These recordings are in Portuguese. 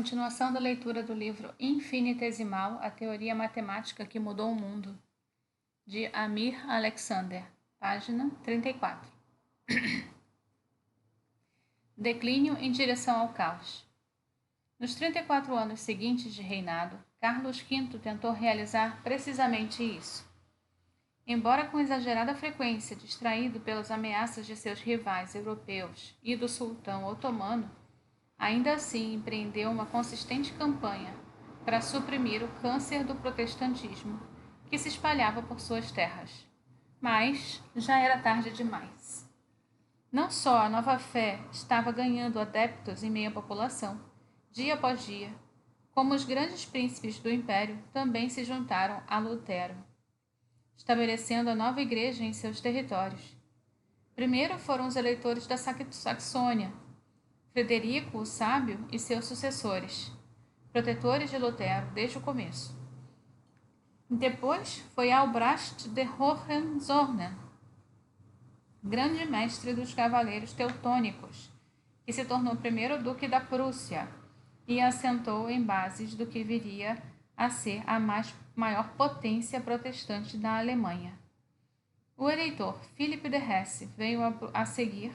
Continuação da leitura do livro Infinitesimal, a teoria matemática que mudou o mundo, de Amir Alexander, página 34. Declínio em direção ao caos. Nos 34 anos seguintes de reinado, Carlos V tentou realizar precisamente isso. Embora com exagerada frequência distraído pelas ameaças de seus rivais europeus e do sultão otomano, ainda assim empreendeu uma consistente campanha para suprimir o câncer do protestantismo que se espalhava por suas terras. Mas já era tarde demais. Não só a nova fé estava ganhando adeptos em meio à população, dia após dia, como os grandes príncipes do império também se juntaram a Lutero, estabelecendo a nova igreja em seus territórios. Primeiro foram os eleitores da Saxônia, Frederico o Sábio e seus sucessores, protetores de Lutero desde o começo. Depois foi Albrecht de Hohenzollern, grande mestre dos cavaleiros teutônicos, que se tornou primeiro duque da Prússia e assentou em bases do que viria a ser a maior potência protestante da Alemanha. O eleitor Philipp de Hesse veio a seguir,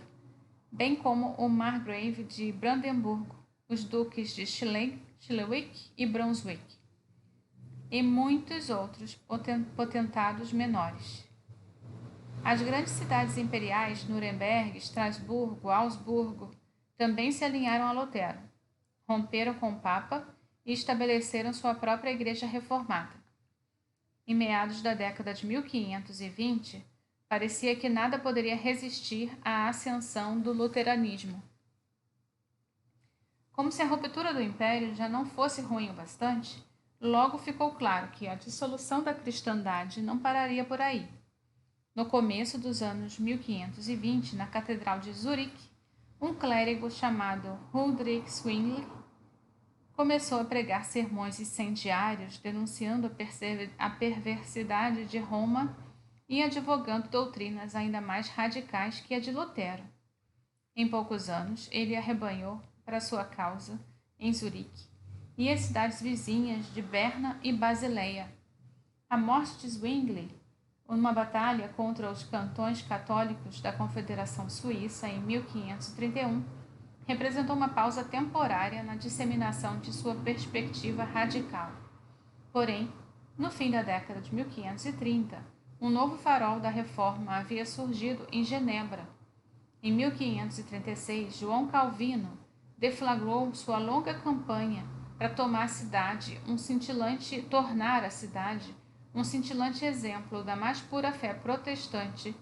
bem como o Margrave de Brandemburgo, os duques de Schleswig e Brunswick, e muitos outros potentados menores. As grandes cidades imperiais, Nuremberg, Estrasburgo, Augsburgo, também se alinharam a Lutero, romperam com o Papa e estabeleceram sua própria igreja reformada. Em meados da década de 1520, parecia que nada poderia resistir à ascensão do luteranismo. Como se a ruptura do império já não fosse ruim o bastante, logo ficou claro que a dissolução da cristandade não pararia por aí. No começo dos anos 1520, na Catedral de Zurique, um clérigo chamado Huldrych Zwingli começou a pregar sermões incendiários denunciando a perversidade de Roma e advogando doutrinas ainda mais radicais que a de Lutero. Em poucos anos, ele arrebanhou para sua causa em Zurique e as cidades vizinhas de Berna e Basileia. A morte de Zwingli, numa batalha contra os cantões católicos da Confederação Suíça em 1531, representou uma pausa temporária na disseminação de sua perspectiva radical. Porém, no fim da década de 1530, um novo farol da reforma havia surgido em Genebra. Em 1536, João Calvino deflagrou sua longa campanha para tornar a cidade um cintilante exemplo da mais pura fé protestante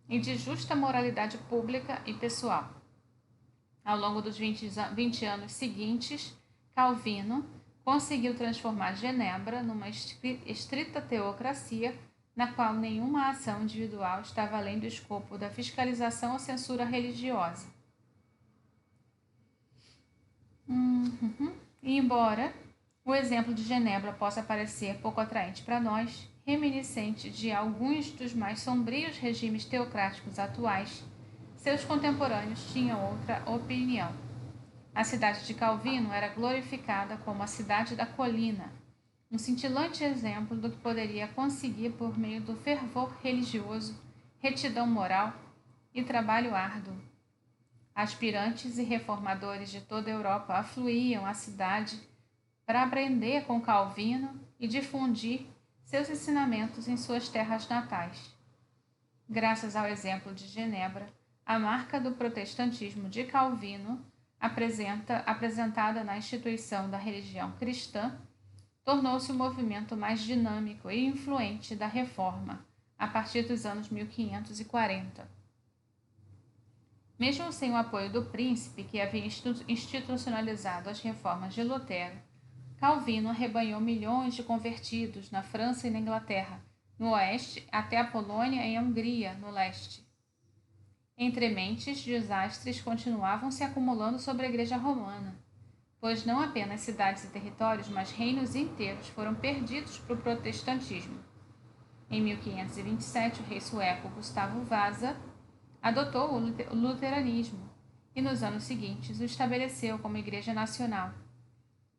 e de justa moralidade pública e pessoal. Ao longo dos 20 anos seguintes, Calvino conseguiu transformar Genebra numa estrita teocracia na qual nenhuma ação individual estava além do escopo da fiscalização ou censura religiosa. E embora o exemplo de Genebra possa parecer pouco atraente para nós, reminiscente de alguns dos mais sombrios regimes teocráticos atuais, seus contemporâneos tinham outra opinião. A cidade de Calvino era glorificada como a cidade da colina, um cintilante exemplo do que poderia conseguir por meio do fervor religioso, retidão moral e trabalho árduo. Aspirantes e reformadores de toda a Europa afluíam à cidade para aprender com Calvino e difundir seus ensinamentos em suas terras natais. Graças ao exemplo de Genebra, a marca do protestantismo de Calvino, apresentada na instituição da religião cristã, tornou-se o movimento mais dinâmico e influente da Reforma a partir dos anos 1540. Mesmo sem o apoio do príncipe que havia institucionalizado as reformas de Lutero, Calvino arrebanhou milhões de convertidos na França e na Inglaterra, no oeste, até a Polônia e a Hungria, no leste. Entrementes, desastres continuavam se acumulando sobre a Igreja Romana, pois não apenas cidades e territórios, mas reinos inteiros foram perdidos para o protestantismo. Em 1527, o rei sueco Gustavo Vasa adotou o luteranismo e, nos anos seguintes, o estabeleceu como igreja nacional.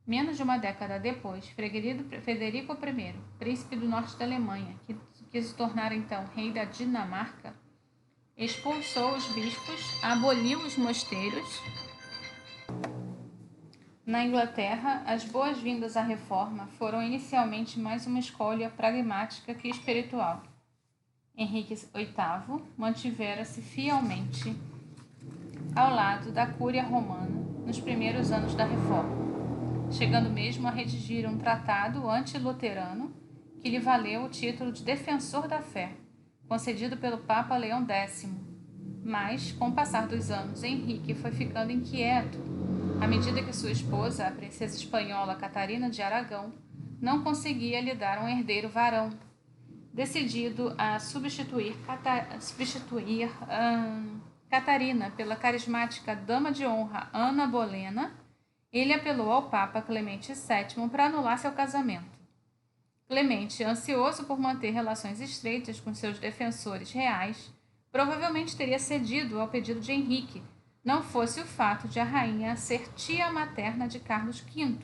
Menos de uma década depois, Frederico I, príncipe do norte da Alemanha, que se tornara então rei da Dinamarca, expulsou os bispos, aboliu os mosteiros. Na Inglaterra, as boas-vindas à reforma foram inicialmente mais uma escolha pragmática que espiritual. Henrique VIII mantivera-se fielmente ao lado da Cúria Romana nos primeiros anos da reforma, chegando mesmo a redigir um tratado anti-luterano que lhe valeu o título de Defensor da Fé, concedido pelo Papa Leão X. Mas, com o passar dos anos, Henrique foi ficando inquieto à medida que sua esposa, a princesa espanhola Catarina de Aragão, não conseguia lhe dar um herdeiro varão. Decidido a substituir Catarina pela carismática dama de honra Ana Bolena, ele apelou ao Papa Clemente VII para anular seu casamento. Clemente, ansioso por manter relações estreitas com seus defensores reais, provavelmente teria cedido ao pedido de Henrique, não fosse o fato de a rainha ser tia materna de Carlos V.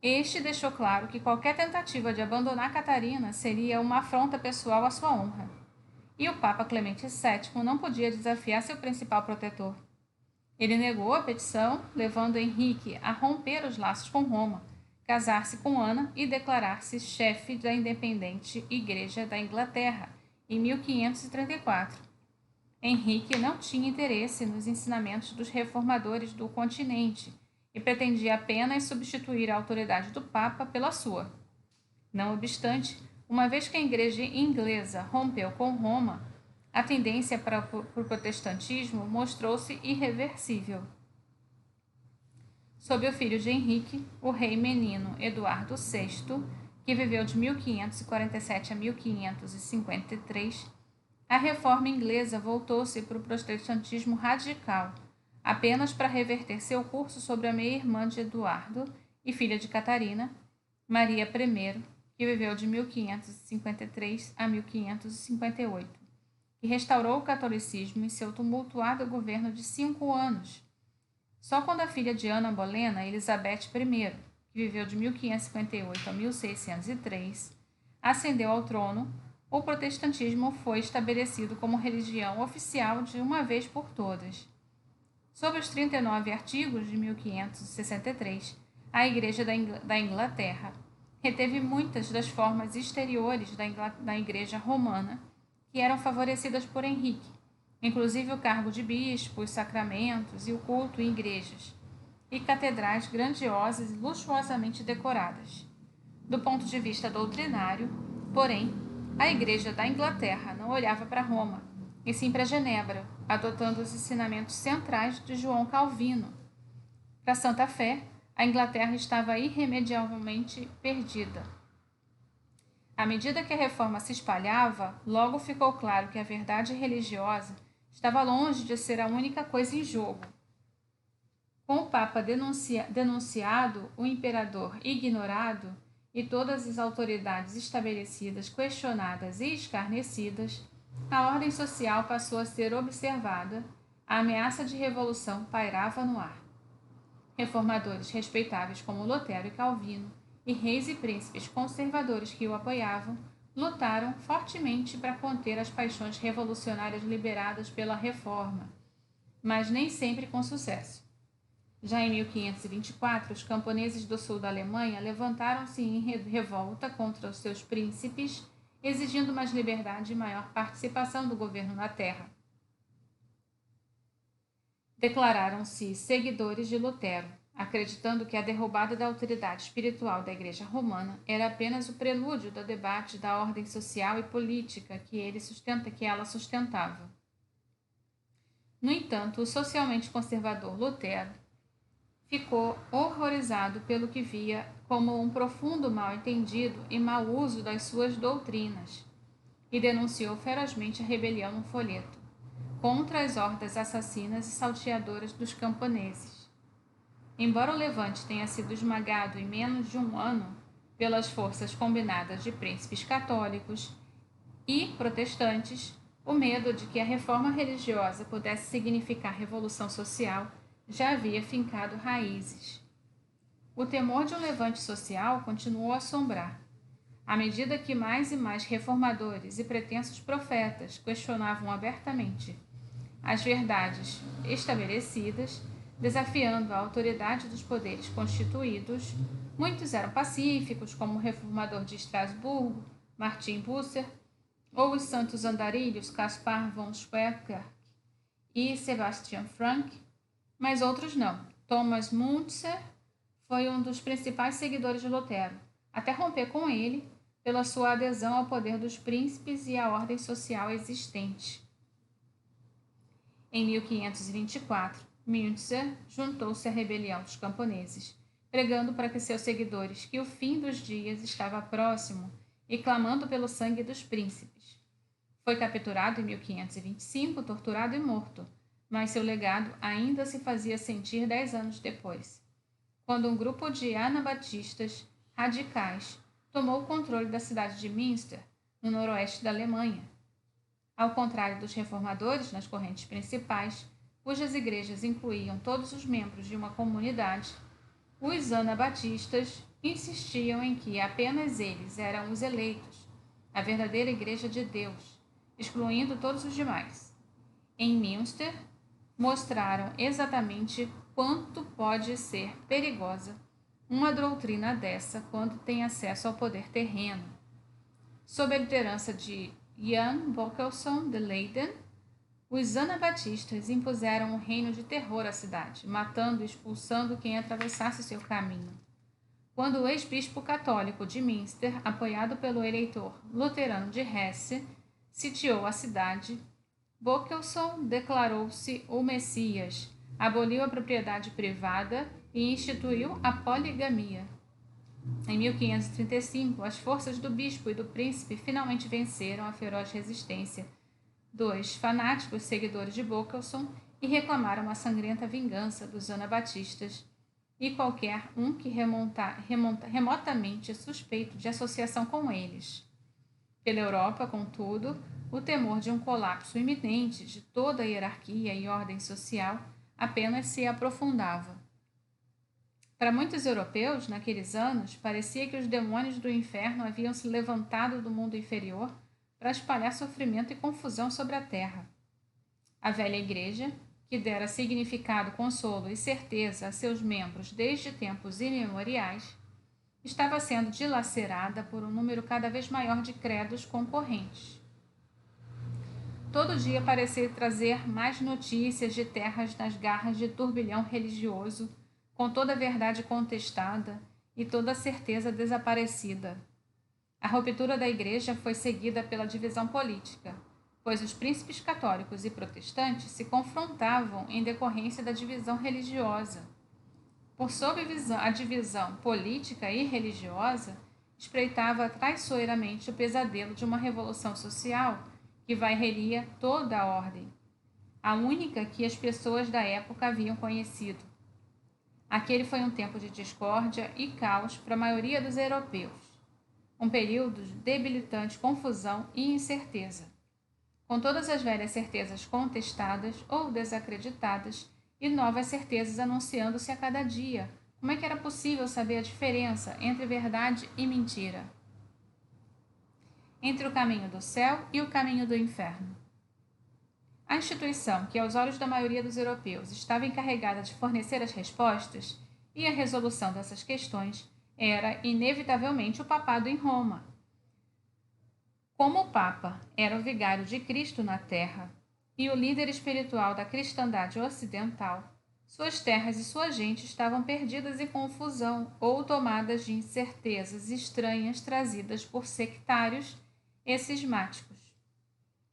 Este deixou claro que qualquer tentativa de abandonar Catarina seria uma afronta pessoal à sua honra. E o Papa Clemente VII não podia desafiar seu principal protetor. Ele negou a petição, levando Henrique a romper os laços com Roma, casar-se com Ana e declarar-se chefe da independente Igreja da Inglaterra, em 1534. Henrique não tinha interesse nos ensinamentos dos reformadores do continente e pretendia apenas substituir a autoridade do Papa pela sua. Não obstante, uma vez que a Igreja inglesa rompeu com Roma, a tendência para o protestantismo mostrou-se irreversível. Sob o filho de Henrique, o rei menino Eduardo VI, que viveu de 1547 a 1553, a reforma inglesa voltou-se para o protestantismo radical, apenas para reverter seu curso sobre a meia-irmã de Eduardo e filha de Catarina, Maria I, que viveu de 1553 a 1558, que restaurou o catolicismo em seu tumultuado governo de 5 anos. Só quando a filha de Ana Bolena, Elizabeth I, que viveu de 1558 a 1603, ascendeu ao trono, o protestantismo foi estabelecido como religião oficial de uma vez por todas. Sob os 39 artigos de 1563, a Igreja da Inglaterra reteve muitas das formas exteriores da Igreja Romana que eram favorecidas por Henrique, inclusive o cargo de bispo, os sacramentos e o culto em igrejas, e catedrais grandiosas e luxuosamente decoradas. Do ponto de vista doutrinário, porém, a Igreja da Inglaterra não olhava para Roma, e sim para Genebra, adotando os ensinamentos centrais de João Calvino. Para Santa Fé, a Inglaterra estava irremediavelmente perdida. À medida que a reforma se espalhava, logo ficou claro que a verdade religiosa estava longe de ser a única coisa em jogo. Com o Papa denunciado, o imperador ignorado e todas as autoridades estabelecidas questionadas e escarnecidas, a ordem social passou a ser observada, a ameaça de revolução pairava no ar. Reformadores respeitáveis como Lutero e Calvino, e reis e príncipes conservadores que o apoiavam, lutaram fortemente para conter as paixões revolucionárias liberadas pela Reforma, mas nem sempre com sucesso. Já em 1524, os camponeses do sul da Alemanha levantaram-se em revolta contra os seus príncipes, exigindo mais liberdade e maior participação do governo na terra. Declararam-se seguidores de Lutero, acreditando que a derrubada da autoridade espiritual da Igreja Romana era apenas o prelúdio do debate da ordem social e política que ela sustentava. No entanto, o socialmente conservador Lutero ficou horrorizado pelo que via como um profundo mal-entendido e mau uso das suas doutrinas, e denunciou ferozmente a rebelião no folheto, contra as hordas assassinas e salteadoras dos camponeses. Embora o levante tenha sido esmagado em menos de um ano pelas forças combinadas de príncipes católicos e protestantes, o medo de que a reforma religiosa pudesse significar revolução social já havia fincado raízes. O temor de um levante social continuou a assombrar, à medida que mais e mais reformadores e pretensos profetas questionavam abertamente as verdades estabelecidas, desafiando a autoridade dos poderes constituídos. Muitos eram pacíficos, como o reformador de Estrasburgo, Martin Bucer, ou os santos andarilhos Caspar von Schweikirch e Sebastian Frank, mas outros não. Thomas Müntzer foi um dos principais seguidores de Lutero, até romper com ele pela sua adesão ao poder dos príncipes e à ordem social existente. Em 1524, Müntzer juntou-se à rebelião dos camponeses, pregando para que seus seguidores que o fim dos dias estava próximo e clamando pelo sangue dos príncipes. Foi capturado em 1525, torturado e morto, mas seu legado ainda se fazia sentir 10 anos depois, quando um grupo de anabatistas radicais tomou o controle da cidade de Münster, no noroeste da Alemanha. Ao contrário dos reformadores nas correntes principais, cujas igrejas incluíam todos os membros de uma comunidade, os anabatistas insistiam em que apenas eles eram os eleitos, a verdadeira igreja de Deus, excluindo todos os demais. Em Münster, mostraram exatamente quanto pode ser perigosa uma doutrina dessa quando tem acesso ao poder terreno. Sob a liderança de Jan Bockelson de Leyden, os anabatistas impuseram um reino de terror à cidade, matando e expulsando quem atravessasse seu caminho. Quando o ex-bispo católico de Münster, apoiado pelo eleitor luterano de Hesse, sitiou a cidade, Bockelson declarou-se o Messias, aboliu a propriedade privada e instituiu a poligamia. Em 1535, as forças do bispo e do príncipe finalmente venceram a feroz resistência dos fanáticos seguidores de Bockelson e reclamaram a sangrenta vingança dos anabatistas e qualquer um que remotamente suspeito de associação com eles. Pela Europa, contudo, o temor de um colapso iminente de toda a hierarquia e ordem social apenas se aprofundava. Para muitos europeus, naqueles anos, parecia que os demônios do inferno haviam se levantado do mundo inferior para espalhar sofrimento e confusão sobre a terra. A velha igreja, que dera significado, consolo e certeza a seus membros desde tempos imemoriais, estava sendo dilacerada por um número cada vez maior de credos concorrentes. Todo dia parecia trazer mais notícias de terras nas garras de turbilhão religioso, com toda a verdade contestada e toda a certeza desaparecida. A ruptura da igreja foi seguida pela divisão política, pois os príncipes católicos e protestantes se confrontavam em decorrência da divisão religiosa. Por sob a divisão política e religiosa, espreitava traiçoeiramente o pesadelo de uma revolução social que varreria toda a ordem, a única que as pessoas da época haviam conhecido. Aquele foi um tempo de discórdia e caos para a maioria dos europeus, um período de debilitante confusão e incerteza. Com todas as velhas certezas contestadas ou desacreditadas e novas certezas anunciando-se a cada dia, como é que era possível saber a diferença entre verdade e mentira? Entre o caminho do céu e o caminho do inferno. A instituição que, aos olhos da maioria dos europeus, estava encarregada de fornecer as respostas e a resolução dessas questões era, inevitavelmente, o papado em Roma. Como o Papa era o vigário de Cristo na terra e o líder espiritual da cristandade ocidental, suas terras e sua gente estavam perdidas em confusão ou tomadas de incertezas estranhas trazidas por sectários e cismáticos.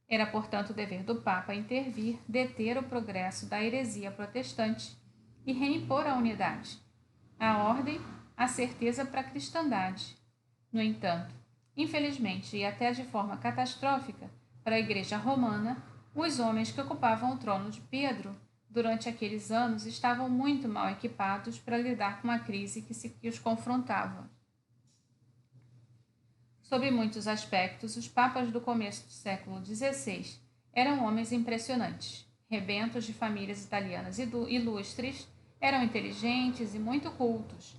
Era, portanto, o dever do Papa intervir, deter o progresso da heresia protestante e reimpor a unidade, a ordem, a certeza para a cristandade. No entanto, infelizmente e até de forma catastrófica para a Igreja Romana, os homens que ocupavam o trono de Pedro durante aqueles anos estavam muito mal equipados para lidar com a crise que os confrontava. Sob muitos aspectos, os papas do começo do século XVI eram homens impressionantes, rebentos de famílias italianas ilustres, eram inteligentes e muito cultos,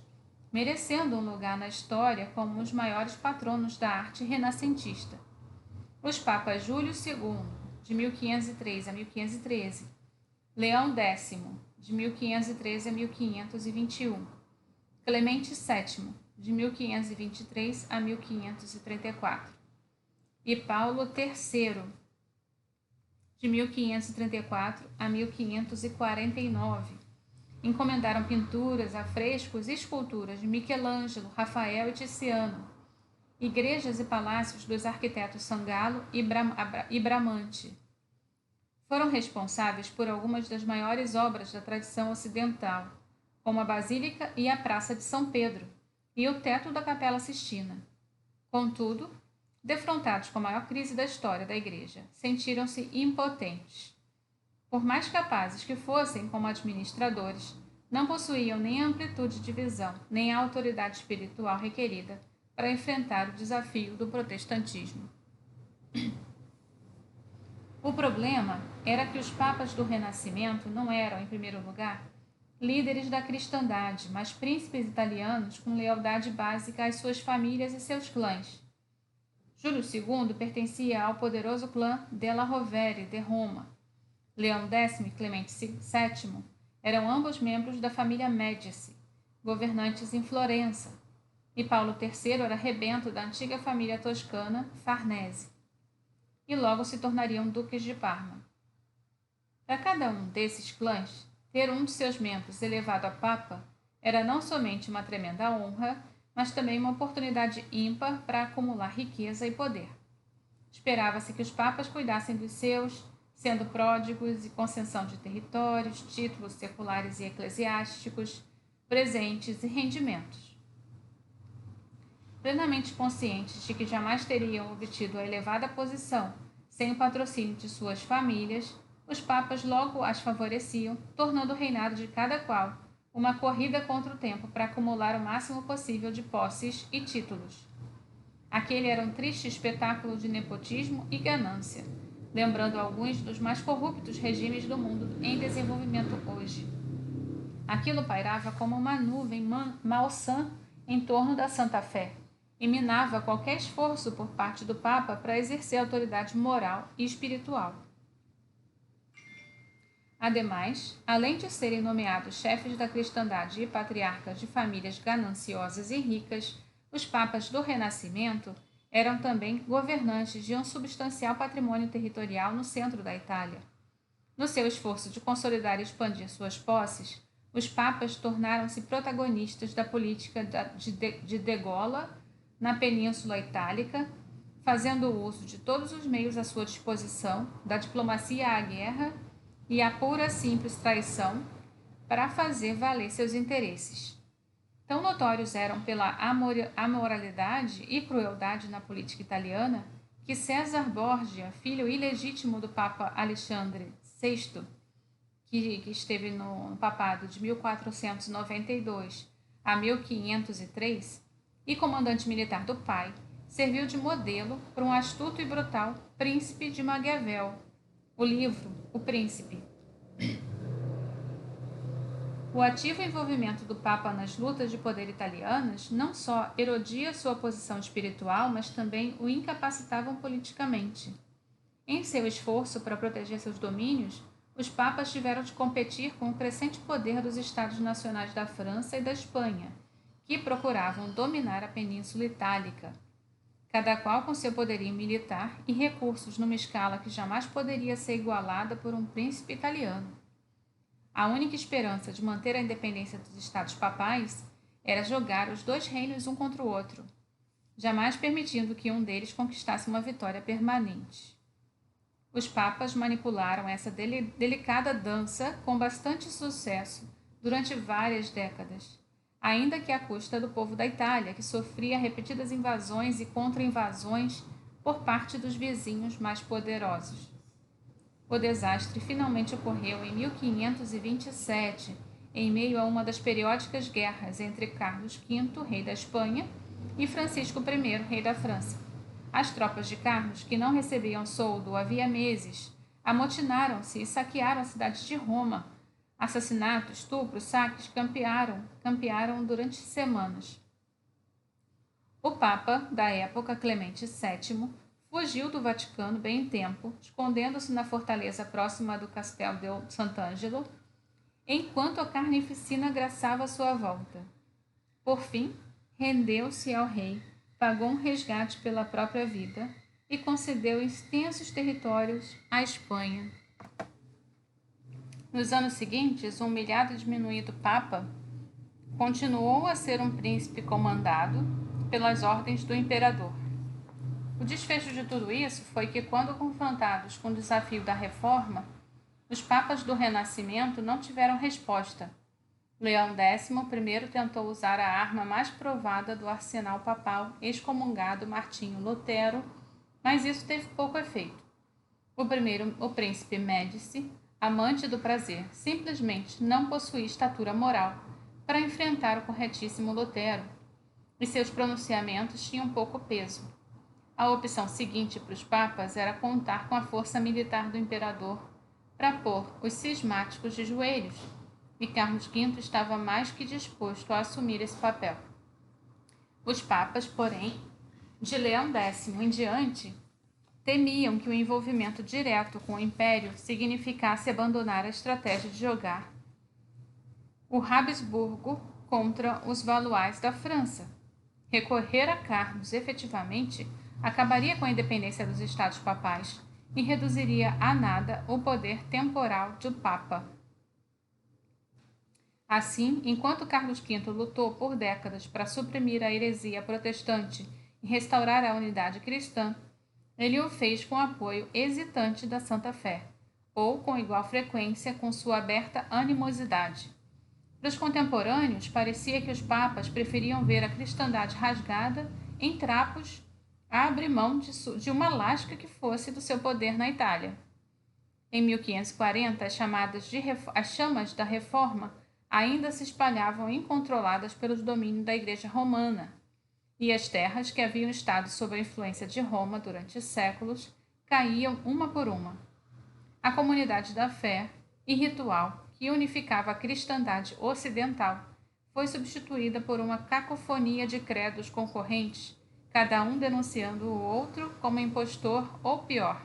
merecendo um lugar na história como os maiores patronos da arte renascentista. Os papas Júlio II, de 1503 a 1513, Leão X, de 1513 a 1521, Clemente VII, de 1523 a 1534, e Paulo III, de 1534 a 1549, encomendaram pinturas, afrescos e esculturas de Michelangelo, Rafael e Tiziano, igrejas e palácios dos arquitetos Sangallo e Bramante. Foram responsáveis por algumas das maiores obras da tradição ocidental, como a Basílica e a Praça de São Pedro, e o teto da Capela Sistina. Contudo, defrontados com a maior crise da história da Igreja, sentiram-se impotentes. Por mais capazes que fossem como administradores, não possuíam nem a amplitude de visão, nem a autoridade espiritual requerida para enfrentar o desafio do protestantismo. O problema era que os papas do Renascimento não eram, em primeiro lugar, líderes da cristandade, mas príncipes italianos com lealdade básica às suas famílias e seus clãs. Júlio II pertencia ao poderoso clã della Rovere de Roma. Leão X e Clemente VII eram ambos membros da família Médici, governantes em Florença, e Paulo III era rebento da antiga família toscana Farnese, e logo se tornariam duques de Parma. Para cada um desses clãs, ter um de seus membros elevado a papa era não somente uma tremenda honra, mas também uma oportunidade ímpar para acumular riqueza e poder. Esperava-se que os papas cuidassem dos seus, sendo pródigos e concessão de territórios, títulos seculares e eclesiásticos, presentes e rendimentos. Plenamente conscientes de que jamais teriam obtido a elevada posição sem o patrocínio de suas famílias, os papas logo as favoreciam, tornando o reinado de cada qual uma corrida contra o tempo para acumular o máximo possível de posses e títulos. Aquele era um triste espetáculo de nepotismo e ganância, lembrando alguns dos mais corruptos regimes do mundo em desenvolvimento hoje. Aquilo pairava como uma nuvem malsã em torno da Santa Fé e minava qualquer esforço por parte do Papa para exercer autoridade moral e espiritual. Ademais, além de serem nomeados chefes da cristandade e patriarcas de famílias gananciosas e ricas, os papas do Renascimento eram também governantes de um substancial patrimônio territorial no centro da Itália. No seu esforço de consolidar e expandir suas posses, os papas tornaram-se protagonistas da política de degola na Península Itálica, fazendo uso de todos os meios à sua disposição, da diplomacia à guerra e à pura simples traição, para fazer valer seus interesses. Tão notórios eram pela amoralidade e crueldade na política italiana que César Borgia, filho ilegítimo do Papa Alexandre VI, que esteve no papado de 1492 a 1503, e comandante militar do pai, serviu de modelo para um astuto e brutal príncipe de Maquiavel. O livro O Príncipe. O ativo envolvimento do Papa nas lutas de poder italianas não só erodia sua posição espiritual, mas também o incapacitavam politicamente. Em seu esforço para proteger seus domínios, os papas tiveram de competir com o crescente poder dos Estados Nacionais da França e da Espanha, que procuravam dominar a Península Itálica, cada qual com seu poderio militar e recursos numa escala que jamais poderia ser igualada por um príncipe italiano. A única esperança de manter a independência dos estados papais era jogar os dois reinos um contra o outro, jamais permitindo que um deles conquistasse uma vitória permanente. Os papas manipularam essa delicada dança com bastante sucesso durante várias décadas, ainda que à custa do povo da Itália, que sofria repetidas invasões e contra-invasões por parte dos vizinhos mais poderosos. O desastre finalmente ocorreu em 1527, em meio a uma das periódicas guerras entre Carlos V, rei da Espanha, e Francisco I, rei da França. As tropas de Carlos, que não recebiam soldo havia meses, amotinaram-se e saquearam a cidade de Roma. Assassinatos, estupros, saques campearam durante semanas. O Papa da época, Clemente VII, fugiu do Vaticano bem em tempo, escondendo-se na fortaleza próxima do Castel de Sant'Angelo, enquanto a carnificina graçava à sua volta. Por fim, rendeu-se ao rei, pagou um resgate pela própria vida e concedeu extensos territórios à Espanha. Nos anos seguintes, o humilhado e diminuído Papa continuou a ser um príncipe comandado pelas ordens do imperador. O desfecho de tudo isso foi que, quando confrontados com o desafio da reforma, os papas do Renascimento não tiveram resposta. Leão X primeiro tentou usar a arma mais provada do arsenal papal, excomungado Martinho Lutero, mas isso teve pouco efeito. O príncipe Médici, amante do prazer, simplesmente não possuía estatura moral para enfrentar o corretíssimo Lutero, e seus pronunciamentos tinham pouco peso. A opção seguinte para os papas era contar com a força militar do imperador para pôr os cismáticos de joelhos, e Carlos V estava mais que disposto a assumir esse papel. Os papas, porém, de Leão X em diante, temiam que o envolvimento direto com o império significasse abandonar a estratégia de jogar o Habsburgo contra os Valois da França. Recorrer a Carlos efetivamente acabaria com a independência dos estados papais e reduziria a nada o poder temporal do Papa. Assim, enquanto Carlos V lutou por décadas para suprimir a heresia protestante e restaurar a unidade cristã, ele o fez com apoio hesitante da Santa Fé, ou com igual frequência com sua aberta animosidade. Para os contemporâneos, parecia que os papas preferiam ver a cristandade rasgada em trapos a abrir mão de uma lasca que fosse do seu poder na Itália. Em 1540, as chamas da Reforma ainda se espalhavam incontroladas pelos domínios da Igreja Romana, e as terras que haviam estado sob a influência de Roma durante séculos caíam uma por uma. A comunidade da fé e ritual que unificava a cristandade ocidental foi substituída por uma cacofonia de credos concorrentes, cada um denunciando o outro como impostor ou pior.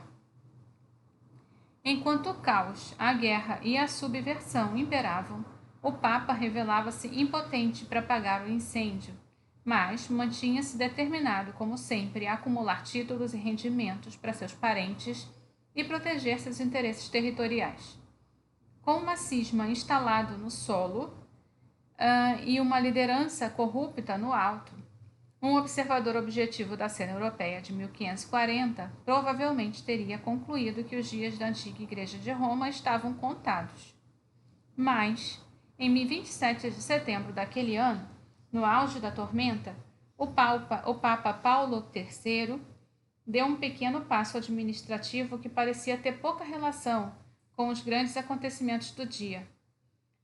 Enquanto o caos, a guerra e a subversão imperavam, o Papa revelava-se impotente para apagar o incêndio, mas mantinha-se determinado, como sempre, a acumular títulos e rendimentos para seus parentes e proteger seus interesses territoriais. Com uma cisma instalado no solo e uma liderança corrupta no alto, um observador objetivo da cena europeia de 1540 provavelmente teria concluído que os dias da antiga Igreja de Roma estavam contados. Mas, em 27 de setembro daquele ano, no auge da tormenta, o Papa Paulo III deu um pequeno passo administrativo que parecia ter pouca relação com os grandes acontecimentos do dia.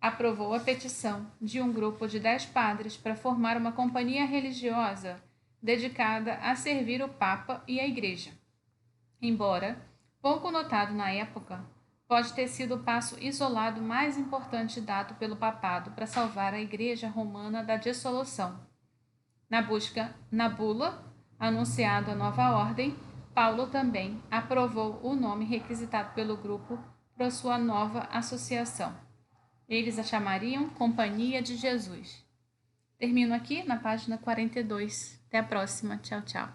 Aprovou a petição de um grupo de 10 padres para formar uma companhia religiosa dedicada a servir o Papa e a Igreja. Embora pouco notado na época, pode ter sido o passo isolado mais importante dado pelo papado para salvar a Igreja Romana da dissolução. Na bula, anunciado a nova ordem, Paulo também aprovou o nome requisitado pelo grupo para sua nova associação. Eles a chamariam Companhia de Jesus. Termino aqui na página 42. Até a próxima. Tchau, tchau.